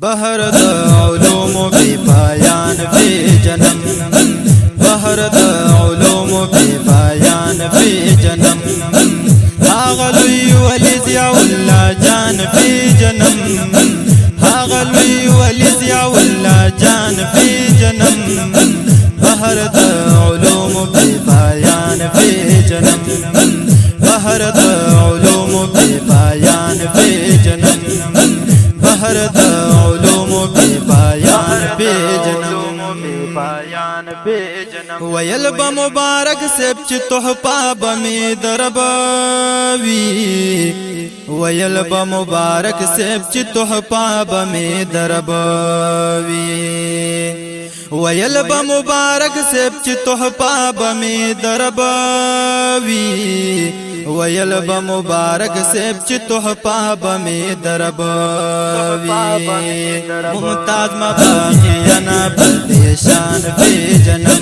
بحر د علوم بے پایان فی جنم، بحر د علوم بے پایان فی جنم، هاغلوی ولی ضیاء اللہ جان فی جنم، هاغلوی ولی ضیاء اللہ جان فی جنم، بحر د علوم بے پایان فی جنم، بحر د علوم بے پایان فی جنم، بحر د علوم بے پایان بے جنم، ویل با مبارک سب چ تحفہ بمی دربوی، ویل با مبارک سب چ تحفہ بمی دربوی، ویل با مبارک سب چ تحفہ بمی دربوی، ویل با مبارک سب چ تحفہ بمی دربوی، ممتاز مباقینا پردیشان فی جنم،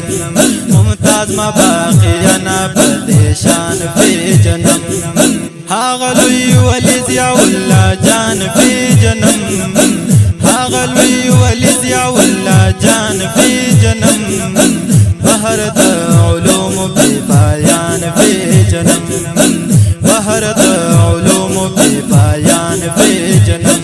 ممتاز مباقینا پردیشان فی جنم، هاغلوی ولی ضیاء اللہ جان فی جنم، هاغلوی ولی ضیاء اللہ جان فی جنم، بحر د علوم بے پایان فی جنم، بحر د علوم بے پایان فی جنم،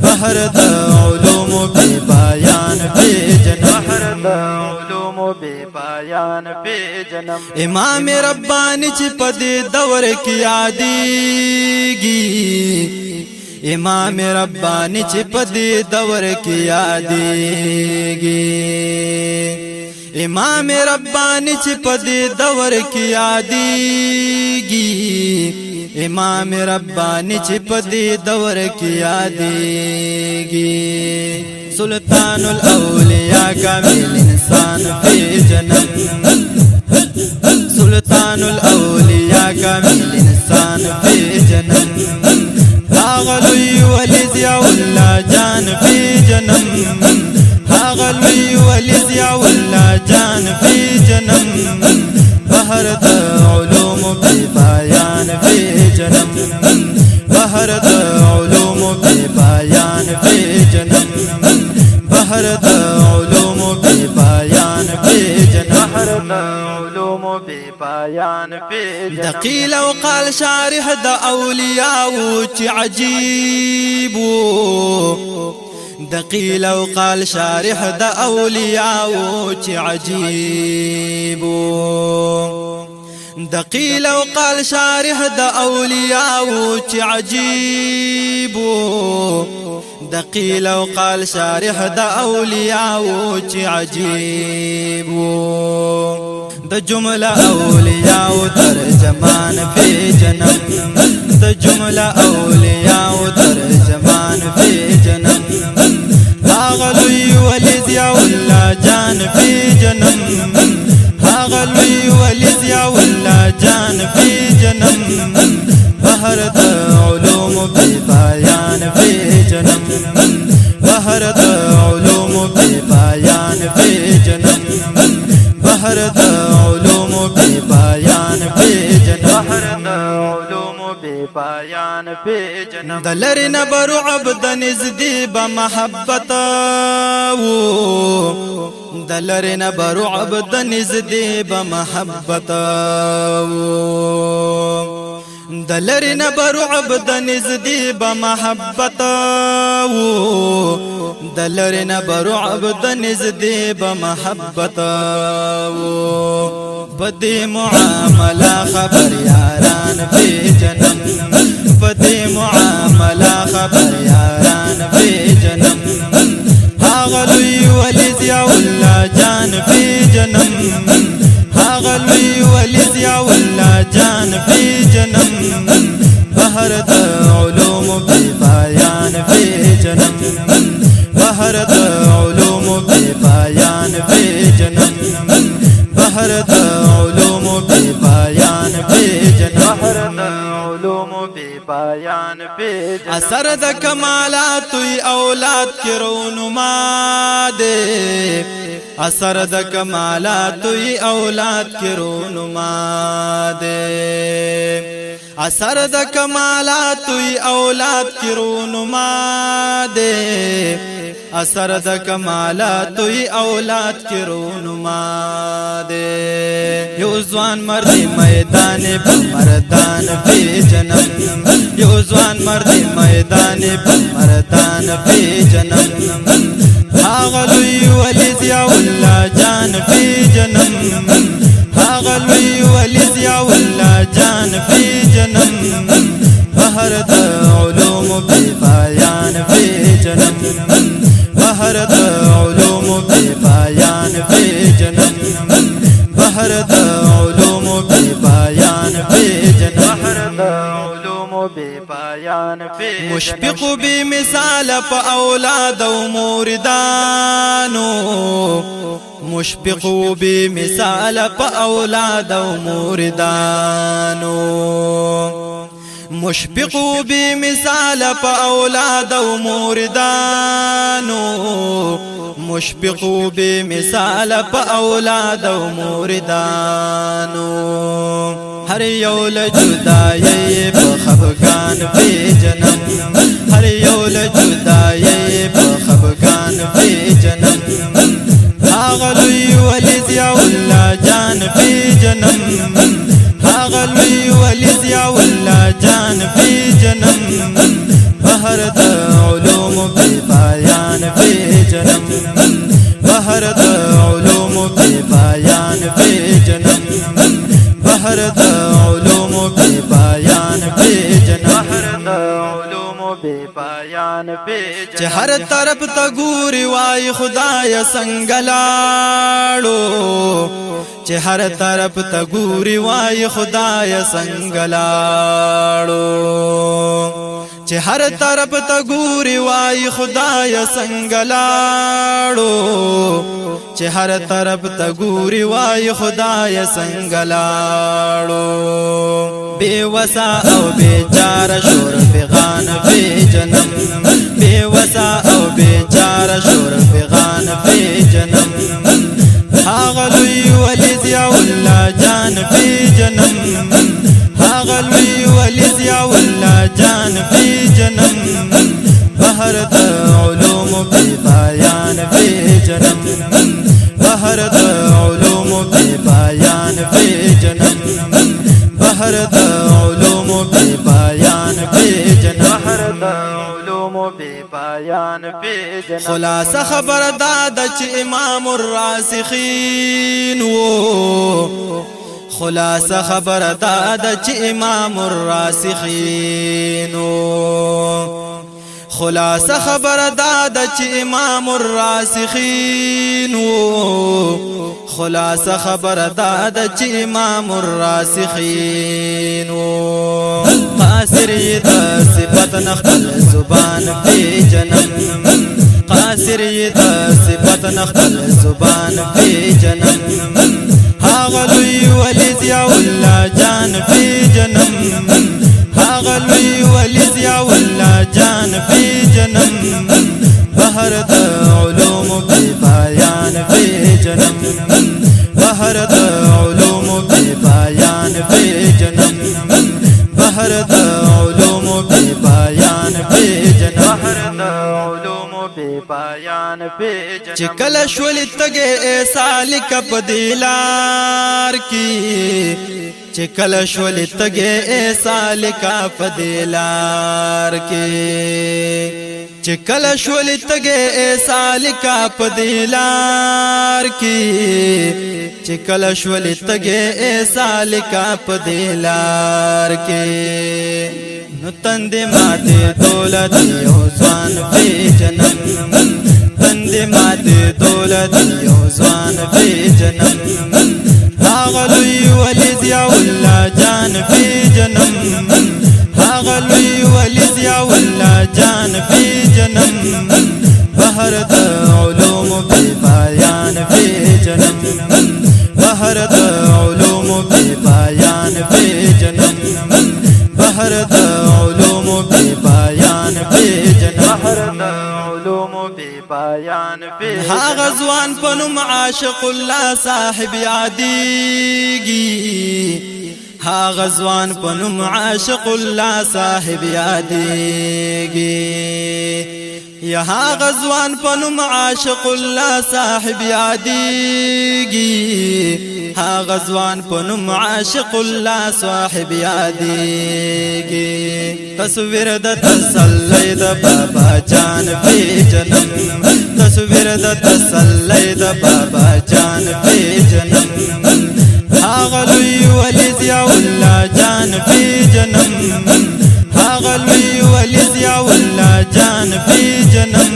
بحر د علوم بے پایان فی جنم، بحر د علوم بے پایان فی جنم، امام ربانی چ پد دور کی یادیگی، امام ربانی چ پد دور کی یادیگی، امام ربانی چ پد دور کی یادیگی، امام ربانی چ پد دور کی یادیگی، سلطان الاولیاء کامل انسان فی جنم، سلطان الاولیاء کامل انسان فی جنم، هاغلوی ولی ضیاء اللہ جان فی جنم، هاغلوی ولی ضیاء اللہ جان فی جنم، بحر د علوم بے پایان فی جنم، بحر د علوم بے پایان فی جنم، بحر د علوم بے پایان فی جنم، بحر د علوم بے پایان فی جنم، دقیل وقال شارح د اولیاء چ عجیب، دقیل وقال شارح د اولیاء چ عجیب، دقیل وقال شارح د اولیاء چ عجیب، دقیل وقال شارح د اولیاء چ عجیب، د جمله اولیاء ترجمان فی جنم، د جمله اولیاء ترجمان فی جنم، هاغلوی ولی ضیاء اللہ جان فی جنم، هاغلوی ولی ضیاء اللہ جان فی جنم، بحر د علوم بے پایان فی جنم، بحر د علوم بے پایان فی جنم، بحر د علوم بے پایان فی جنم، بحر د علوم بے پایان فی جنم، دلر نبر عبد نزدی بمحبت و، دلر نبر عبد نزدی بمحبت و، دلر نبر عبد نزدی بمحبت و، دلر نبر عبد نزدی بمحبت و، بدی معاملہ خبر یاران فی جنم، بدی معاملہ خبر یاران فی جنم، هاغلوی ولی ضیاء اللہ جان فی جنم، هاغلوی ولی ضیاء اللہ جان فی جنم، بحر د علوم بے پایان فی جنم، بحر د علوم بے پایان فی جنم، بحر د علوم بے پایان فی جنم، بحر د علوم بے پایان فی جنم، اثر د کمالات اولاد کی رونما دے، اثر د کمالات اولاد کی رونما دے، اثر د کمالات وی اولاد کی رونما دے اثر د کمالات وی اولاد کی رونما دے یو ځوان مرد میدان په مردان په جنم یو ځوان مرد میدان په مردان په جنم هاغه لوی ولی ضیاء الله جان په جنم هاغه لوی ولی ضیاء الله جان په جنم بهر د علوم په پایان په جنم بهر د علوم په پایان په جنم بهر د علوم په پایان په جنم بهر د علوم په پایان په مشفق به مثال په اولاد او موردانو مشفق به مثال په اولاد او موردانو مشفق به مثال په اولاد او موردانو مشفق به مثال په اولاد او موردانو هر یو له جدای په خفقان په جنم هر یو له جدای په خفقان په جنم هاغه لوی ولی ضیاء الله جان په جنم هاغه لوی ولی ضیاء الله جان په جنم بهر د علوم په پایان په جنم بهر د علوم په پایان په جنم بهر د علوم په پایان په جنم بهر د علوم په پایان په جنم چې هر طرف ته ګوري وای خدای څنګه لاړو چې هر طرف ته ګوري وای خدای څنګه لاړو چې هر طرف ته ګوري وای خدای څنګه لاړو چې هر طرف ته ګوري وای خدای څنګه لاړو بے وسا او بیچاره شور فغان فی جنم بے وسا او بیچاره شور فغان فی جنم هاغه لوی ولی ضیاء الله جان فی جنم هاغه لوی ولی ضیاء الله جان فی جنم بهر د علوم په پایان په جنم بهر د علوم په پایان په جنم بهر د علوم په پایان په جنم بهر د علوم په پایان په جنم خلاصه خبر داد چې امام الراسخین وو خلاصه خبر داد چې امام الراسخین خلاصه خبر داد چې امام الراسخین خلاصه خبر داد چې امام الراسخین قاصر د صفات نخل زبان په جنم قاصر د صفات نخل زبان په جنم هاغه لوی ولی ضیاء الله جان په جنم هاغه لوی ولی ضیاء الله جان په جنم بهر د علوم په پایان په جنم بهر د علوم په پایان په جنم بهر د علوم په پایان په جنم بهر د علوم په پایان په جنم چې کله شول تګه سالک په دلار کی چې کله شول تګه سالک په دلار کی چې کله شول تګه سالک په دلار کی چې کله شول تګه سالک په دلار کی نو تند ماته دولت یو ځوان په جنم تند ماته دولت یو ځوان په جنم هاغه لوی ولی ضیاء الله جان په جنم هاغه لوی ولی ضیاء الله جان په جنم بهر د علوم په پایان په جنم بهر د علوم په پایان په جنم بهر د علوم په پایان په جنم بهر د علوم په پایان په هاغه ځوان په نوم عاشق الله صاحب یادېږي ها غزوان پنم عاشق الله صاحب یادیږي یہاں غزوان پنم عاشق اللہ صاحب یادیږي ها غزوان پنم عاشق اللہ صاحب یادیږي تصویر د تسلی د بابا جان فی جنم تصویر د تسلی د بابا جان فی جنم هاغه لوی ولی ضیاء الله جان فی جنم هاغه لوی ولی ضیاء الله جان فی جنم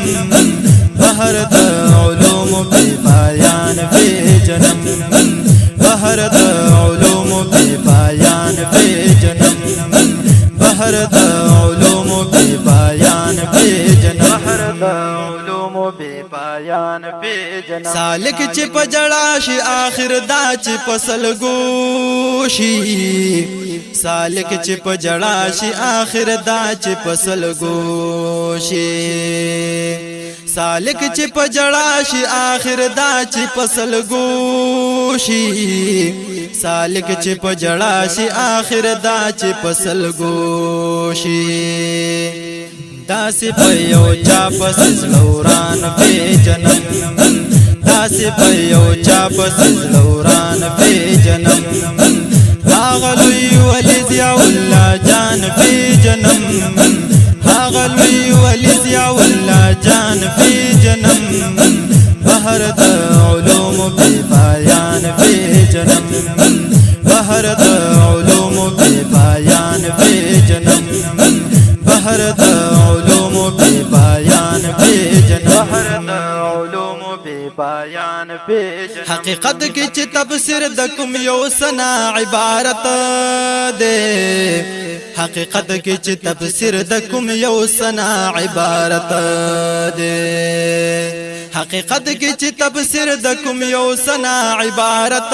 بحر د علوم بی پایان فی جنم بحر د علوم بی پایان فی جنم بحر د علوم بی پایان فی جنم بحر د علوم بی پایان فی جنم سالک چې پجړا شي آخر دا چې پسل ګوشي سالک چې پجړا شي آخر دا چې پسل ګوشي سالک چې پجړا شي آخر دا چې پسل ګوشي سالک چې پجړا شي آخر دا چې پسل ګوشي داسې په یو چا پسې زړوران فی جنم داسې په یو چا پسې زړوران فی جنم هاغه لوی ولی ضیاء الله جان فی جنم هاغه لوی ولی ضیاء الله جان فی جنم بحر د علوم بی پایان فی جنم بحر د علوم بی پایان فی جنم بحر د علوم بی پایان فی جنم بحر د علوم بی پایان فی جنم حقیقت کی چې تفسیر د کوم یو سنا عبارت ده حقیقت کی چې تفسیر د کوم یو سنا عبارت ده حقیقت کی چې تفسیر د کوم یو سنا عبارت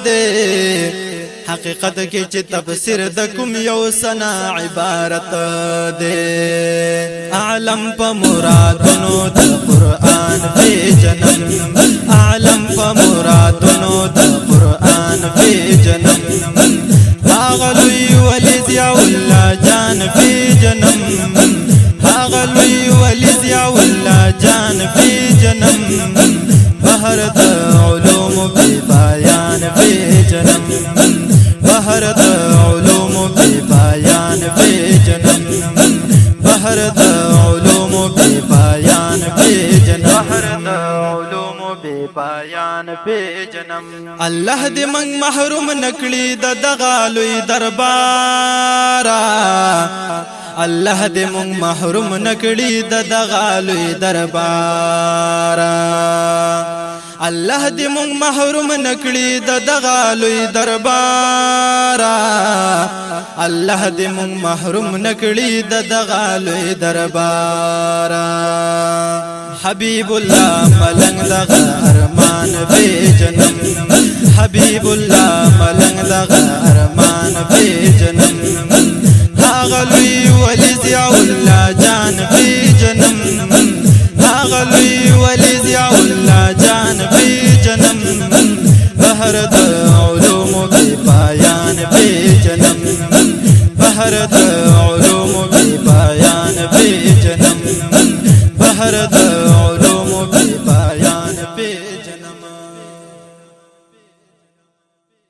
ده حقیقت کی چې تفسیر د کوم یو سنا عبارت ده اعلم په مرادونو د قران فی جنم اعلم په مرادونو د قران فی جنم هاغه لوی ولی ضیاء الله جان فی جنم هاغه لوی ولی ضیاء الله جان فی جنم بحر د علوم بی پایان فی جنم بحر د علوم بی پایان فی جنم بحر د علوم بی پایان فی جنم بحر د علوم بی پایان فی جنم الله دې من محروم نکړي د دغه لوی دربار الله دې من محروم نکړي د دغه لوی دربار الله دې مونږ محروم نکړي د دغه لوی دربار الله دې مونږ محروم نکړي د دغه لوی دربار حبیب الله ملنګ دغه ارمان فی جنم حبیب الله ملنګ دغه ارمان فی جنم هاغه لوی ولی ضیاء الله جان فی جنم هاغه لوی ولی ضیاء الله جان فی جنم بحر د علوم بی پایان فی جنم بحر د